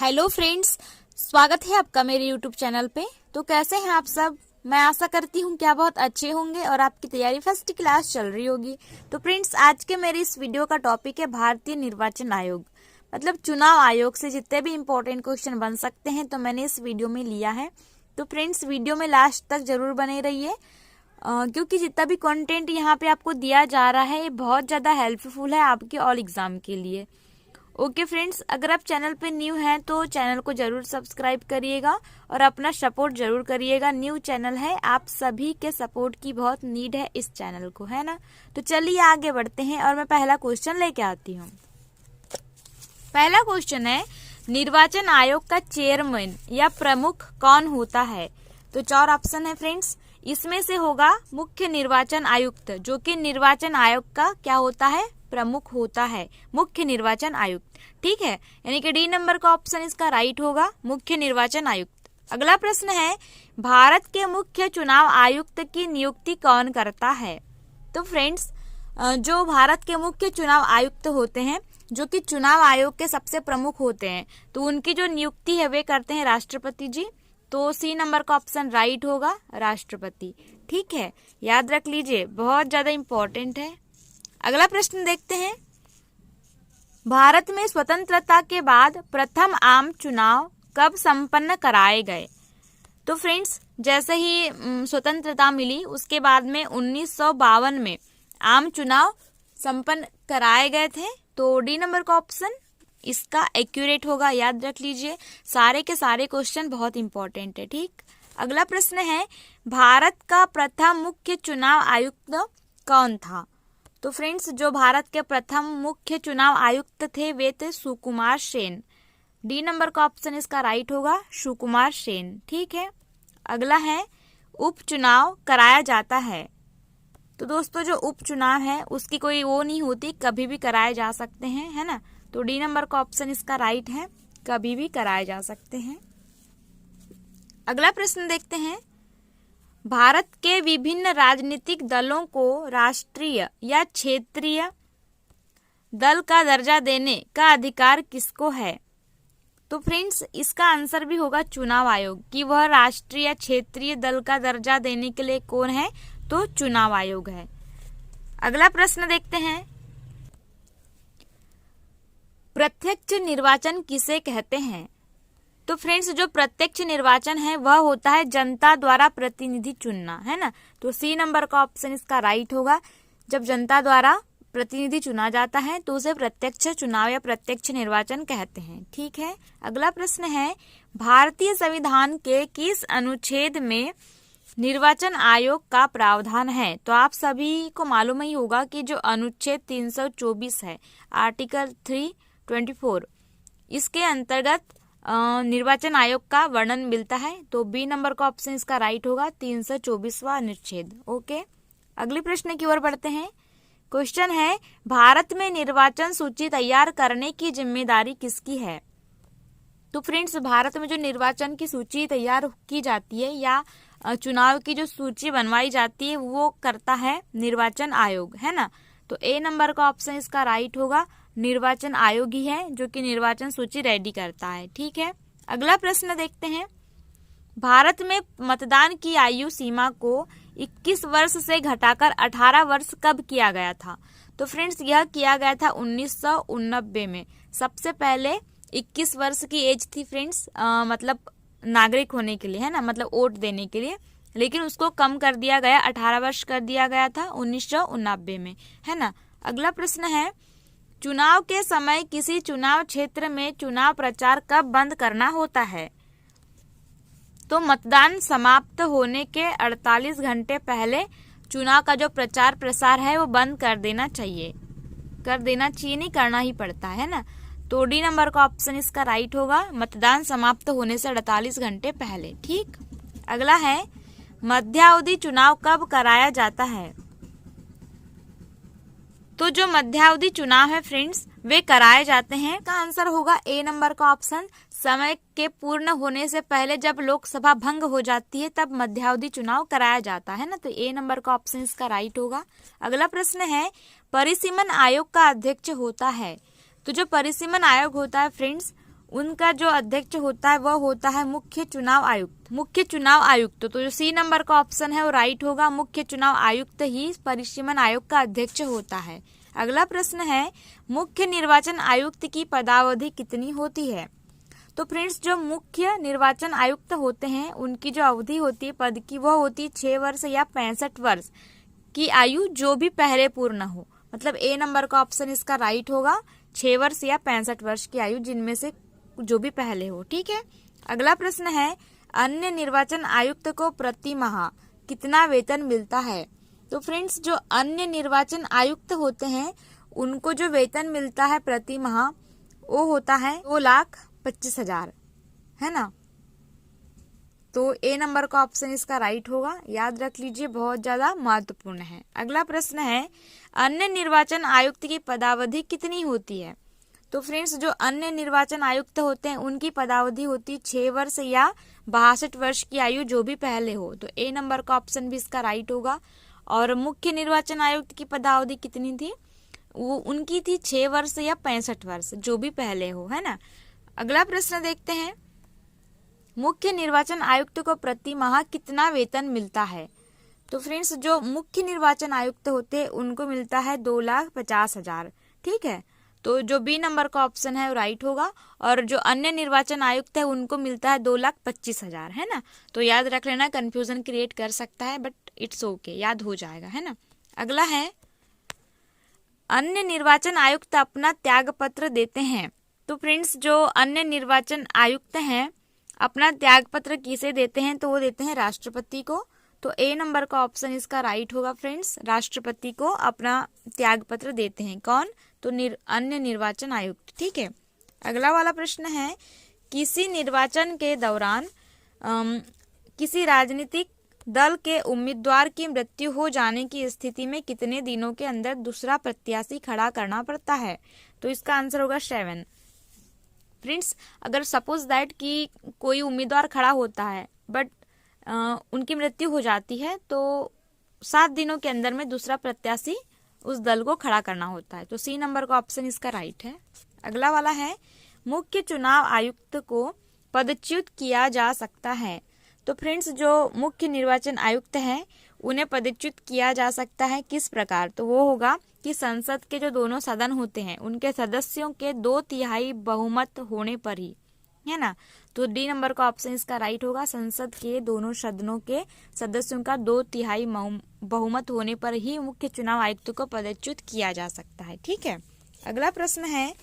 Hello friends, स्वागत है आपका मेरे यूट्यूब चैनल पे। तो कैसे हैं आप सब? मैं आशा करती हूँ कि आप बहुत अच्छे होंगे और आपकी तैयारी फर्स्ट क्लास चल रही होगी। तो फ्रेंड्स, आज के मेरे इस वीडियो का टॉपिक है भारतीय निर्वाचन आयोग, मतलब चुनाव आयोग से जितने भी इम्पोर्टेंट क्वेश्चन बन सकते हैं तो मैंने इस वीडियो में लिया है। तो फ्रेंड्स, वीडियो में लास्ट तक जरूर बने रहिए क्योंकि जितना भी कंटेंट यहाँ पे आपको दिया जा रहा है ये बहुत ज़्यादा हेल्पफुल है आपके ऑल एग्जाम के लिए। ओके फ्रेंड्स, अगर आप चैनल पे न्यू हैं तो चैनल को जरूर सब्सक्राइब करिएगा और अपना सपोर्ट जरूर करिएगा। न्यू चैनल है, आप सभी के सपोर्ट की बहुत नीड है इस चैनल को, है ना। तो चलिए आगे बढ़ते हैं और मैं पहला क्वेश्चन लेके आती हूँ। पहला क्वेश्चन है, निर्वाचन आयोग का चेयरमैन या प्रमुख कौन होता है? तो 4 ऑप्शन है फ्रेंड्स। इसमें से होगा मुख्य निर्वाचन आयुक्त, जो कि निर्वाचन आयोग का क्या होता है? प्रमुख होता है, मुख्य निर्वाचन आयुक्त। ठीक है, यानी कि डी नंबर का ऑप्शन इसका राइट होगा, मुख्य निर्वाचन आयुक्त। अगला प्रश्न है, भारत के मुख्य चुनाव आयुक्त की नियुक्ति कौन करता है? तो फ्रेंड्स, जो भारत के मुख्य चुनाव आयुक्त होते हैं, जो कि चुनाव आयोग के सबसे प्रमुख होते हैं, तो उनकी जो नियुक्ति है वे करते हैं राष्ट्रपति जी। तो सी नंबर का ऑप्शन राइट होगा, राष्ट्रपति। ठीक है, याद रख लीजिए, बहुत ज्यादा इंपॉर्टेंट है। अगला प्रश्न देखते हैं, भारत में स्वतंत्रता के बाद प्रथम आम चुनाव कब संपन्न कराए गए? तो फ्रेंड्स, जैसे ही स्वतंत्रता मिली उसके बाद में 1952 में आम चुनाव संपन्न कराए गए थे। तो डी नंबर का ऑप्शन इसका एक्यूरेट होगा, याद रख लीजिए। सारे के सारे क्वेश्चन बहुत इंपॉर्टेंट है। ठीक, अगला प्रश्न है, भारत का प्रथम मुख्य चुनाव आयुक्त कौन था? तो फ्रेंड्स, जो भारत के प्रथम मुख्य चुनाव आयुक्त थे वे थे सुकुमार सेन। डी नंबर का ऑप्शन इसका राइट होगा, सुकुमार सेन। ठीक है, अगला है, उपचुनाव कराया जाता है। तो दोस्तों, जो उपचुनाव है उसकी कोई वो नहीं होती, कभी भी कराए जा सकते हैं, है ना। तो डी नंबर का ऑप्शन इसका राइट है, कभी भी कराए जा सकते हैं। अगला प्रश्न देखते हैं, भारत के विभिन्न राजनीतिक दलों को राष्ट्रीय या क्षेत्रीय दल का दर्जा देने का अधिकार किसको है? तो फ्रेंड्स, इसका आंसर भी होगा चुनाव आयोग, कि वह राष्ट्रीय या क्षेत्रीय दल का दर्जा देने के लिए कौन है? तो चुनाव आयोग है। अगला प्रश्न देखते हैं, प्रत्यक्ष निर्वाचन किसे कहते हैं? तो फ्रेंड्स, जो प्रत्यक्ष निर्वाचन है वह होता है जनता द्वारा प्रतिनिधि चुनना, है ना। तो सी नंबर का ऑप्शन इसका राइट होगा। जब जनता द्वारा प्रतिनिधि चुना जाता है तो उसे प्रत्यक्ष चुनाव या प्रत्यक्ष निर्वाचन कहते हैं। ठीक है, अगला प्रश्न है, भारतीय संविधान के किस अनुच्छेद में निर्वाचन आयोग का प्रावधान है? तो आप सभी को मालूम ही होगा कि जो अनुच्छेद 324 है, आर्टिकल 324, इसके अंतर्गत निर्वाचन आयोग का वर्णन मिलता है। तो बी नंबर का ऑप्शन इसका राइट होगा, 324वां अनुच्छेद। ओके, अगले प्रश्न की ओर बढ़ते हैं। क्वेश्चन है, भारत में निर्वाचन सूची तैयार करने की जिम्मेदारी किसकी है? तो फ्रेंड्स, भारत में जो निर्वाचन की सूची तैयार की जाती है या चुनाव की जो सूची बनवाई जाती है वो करता है निर्वाचन आयोग, है ना। तो ए नंबर का ऑप्शन इसका राइट होगा, निर्वाचन आयोग ही है जो कि निर्वाचन सूची रेडी करता है। ठीक है, अगला प्रश्न देखते हैं, भारत में मतदान की आयु सीमा को 21 वर्ष से घटाकर 18 वर्ष कब किया गया था? तो फ्रेंड्स, यह किया गया था 1989 में। सबसे पहले 21 वर्ष की एज थी फ्रेंड्स, मतलब नागरिक होने के लिए, है ना, मतलब वोट देने के लिए, लेकिन उसको कम कर दिया गया, 18 वर्ष कर दिया गया था 1989 में, है ना। अगला प्रश्न है, चुनाव के समय किसी चुनाव क्षेत्र में चुनाव प्रचार कब बंद करना होता है? तो मतदान समाप्त होने के 48 घंटे पहले चुनाव का जो प्रचार प्रसार है वो बंद कर देना चाहिए। नहीं करना ही पड़ता है ना। तो डी नंबर का ऑप्शन इसका राइट होगा, मतदान समाप्त होने से 48 घंटे पहले। ठीक, अगला है, मध्यावधि चुनाव कब कराया जाता है? तो जो मध्यावधि चुनाव है फ्रेंड्स वे कराए जाते हैं, का आंसर होगा ए नंबर का ऑप्शन, समय के पूर्ण होने से पहले जब लोकसभा भंग हो जाती है तब मध्यावधि चुनाव कराया जाता है ना। तो ए नंबर का ऑप्शन इसका राइट होगा। अगला प्रश्न है, परिसीमन आयोग का अध्यक्ष होता है? तो जो परिसीमन आयोग होता है फ्रेंड्स उनका जो अध्यक्ष होता है वह होता है मुख्य चुनाव आयुक्त। मुख्य चुनाव आयुक्त, तो जो सी नंबर का ऑप्शन है वो राइट होगा। मुख्य चुनाव आयुक्त ही परिसीमन आयोग का अध्यक्ष होता है। अगला प्रश्न है, मुख्य निर्वाचन आयुक्त की पदावधि कितनी होती है? तो फ्रेंड्स, जो मुख्य निर्वाचन आयुक्त होते हैं उनकी जो अवधि होती है पद की वह होती है 6 वर्ष या 65 वर्ष की आयु, जो भी पहले पूर्ण हो। मतलब ए नंबर का ऑप्शन इसका राइट होगा, 6 वर्ष या 65 वर्ष की आयु, जिनमें से जो भी पहले हो। ठीक है। अगला प्रश्न है, अन्य निर्वाचन आयुक्त को प्रति माह कितना वेतन मिलता है? तो फ्रेंड्स, जो अन्य निर्वाचन आयुक्त होते हैं उनको जो वेतन मिलता है प्रति माह वो होता है 2,25,000, है ना। तो ए नंबर का ऑप्शन इसका राइट होगा, याद रख लीजिए, बहुत ज्यादा महत्वपूर्ण है। अगला प्रश्न है, अन्य निर्वाचन आयुक्त की पदावधि कितनी होती है? तो फ्रेंड्स, जो अन्य निर्वाचन आयुक्त होते हैं उनकी पदावधि होती है 6 वर्ष या 62 वर्ष की आयु, जो भी पहले हो। तो ए नंबर का ऑप्शन भी इसका राइट होगा। और मुख्य निर्वाचन आयुक्त की पदावधि कितनी थी? वो उनकी थी 6 वर्ष या 65 वर्ष, जो भी पहले हो, है ना। अगला प्रश्न देखते हैं, मुख्य निर्वाचन आयुक्त को प्रति माह कितना वेतन मिलता है? तो फ्रेंड्स, जो मुख्य निर्वाचन आयुक्त होते हैं उनको मिलता है 2,50,000। ठीक है। तो जो बी नंबर का ऑप्शन है वो राइट होगा। और जो अन्य निर्वाचन आयुक्त है उनको मिलता है 2,25,000, है ना। तो याद रख लेना, कंफ्यूजन क्रिएट कर सकता है बट इट्स ओके, याद हो जाएगा, है ना। अगला है, अन्य निर्वाचन आयुक्त अपना त्याग पत्र देते हैं। तो फ्रेंड्स, जो अन्य निर्वाचन आयुक्त हैं अपना त्याग पत्र किसे देते हैं? तो वो देते हैं राष्ट्रपति को। तो ए नंबर का ऑप्शन इसका राइट होगा फ्रेंड्स, राष्ट्रपति को अपना त्याग पत्र देते हैं। कौन? तो अन्य निर्वाचन आयुक्त। ठीक है। अगला वाला प्रश्न है, किसी निर्वाचन के दौरान किसी राजनीतिक दल के उम्मीदवार की मृत्यु हो जाने की स्थिति में कितने दिनों के अंदर दूसरा प्रत्याशी खड़ा करना पड़ता है? तो इसका आंसर होगा 7। फ्रेंड्स, अगर सपोज दैट कि कोई उम्मीदवार खड़ा होता है बट उनकी मृत्यु हो जाती है तो 7 दिनों के अंदर में दूसरा प्रत्याशी उस दल को खड़ा करना होता है। तो सी नंबर का ऑप्शन इसका राइट है। अगला वाला है, मुख्य चुनाव आयुक्त को पदच्युत किया जा सकता है। तो फ्रेंड्स, जो मुख्य निर्वाचन आयुक्त हैं उन्हें पदच्युत किया जा सकता है किस प्रकार? तो वो होगा कि संसद के जो दोनों सदन होते हैं उनके सदस्यों के 2/3 बहुमत होने पर ही, है ना। तो डी नंबर का ऑप्शन इसका राइट होगा, संसद के दोनों सदनों के सदस्यों का 2/3 बहुमत होने पर ही मुख्य चुनाव आयुक्त को पदच्युत किया जा सकता है। ठीक है। अगला प्रश्न है,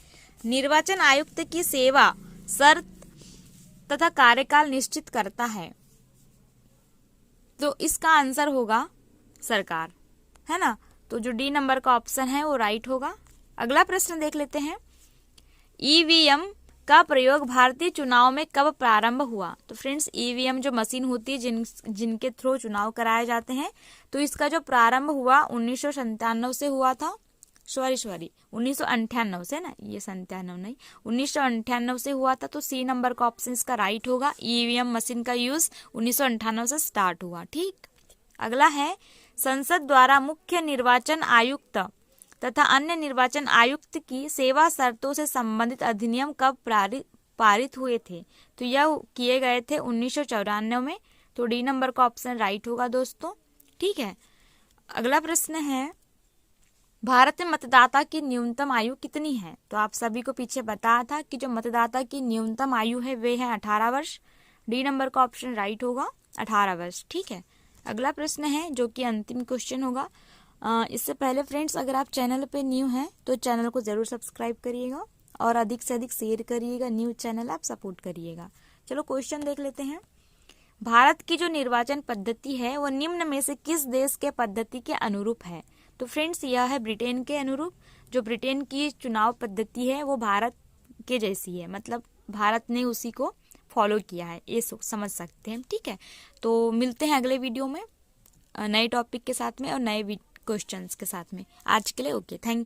निर्वाचन आयुक्त की सेवा शर्त तथा कार्यकाल निश्चित करता है। तो इसका आंसर होगा सरकार, है ना। तो जो डी नंबर का ऑप्शन है वो राइट होगा। अगला प्रश्न देख लेते हैं, ईवीएम का प्रयोग भारतीय चुनाव में कब प्रारंभ हुआ? तो फ्रेंड्स, ईवीएम जो मशीन होती है जिनके थ्रू चुनाव कराए जाते हैं, तो इसका जो प्रारंभ हुआ 1997 से हुआ था। सॉरी 1998 से ना, ये 97 नहीं, 1998 से हुआ था। तो सी नंबर का ऑप्शन इसका राइट होगा, ईवीएम मशीन का यूज 1998 से स्टार्ट हुआ। ठीक। अगला है, संसद द्वारा मुख्य निर्वाचन आयुक्त तथा अन्य निर्वाचन आयुक्त की सेवा शर्तों से संबंधित अधिनियम कब पारित हुए थे? तो यह किए गए थे 1994 में। तो डी नंबर का ऑप्शन राइट होगा दोस्तों। ठीक है। अगला प्रश्न है, भारत में मतदाता की न्यूनतम आयु कितनी है? तो आप सभी को पीछे बताया था कि जो मतदाता की न्यूनतम आयु है वे है 18 वर्ष। डी नंबर का ऑप्शन राइट होगा, 18 वर्ष। ठीक है। अगला प्रश्न है जो कि अंतिम क्वेश्चन होगा। इससे पहले फ्रेंड्स, अगर आप चैनल पे न्यू हैं तो चैनल को जरूर सब्सक्राइब करिएगा और अधिक से अधिक शेयर करिएगा। न्यू चैनल आप सपोर्ट करिएगा। चलो क्वेश्चन देख लेते हैं। भारत की जो निर्वाचन पद्धति है वो निम्न में से किस देश के पद्धति के अनुरूप है? तो फ्रेंड्स, यह है ब्रिटेन के अनुरूप। जो ब्रिटेन की चुनाव पद्धति है वो भारत के जैसी है, मतलब भारत ने उसी को फॉलो किया है, ये समझ सकते हैं। ठीक है। तो मिलते हैं अगले वीडियो में नए टॉपिक के साथ में और नए क्वेश्चंस के साथ में। आज के लिए ओके, थैंक यू।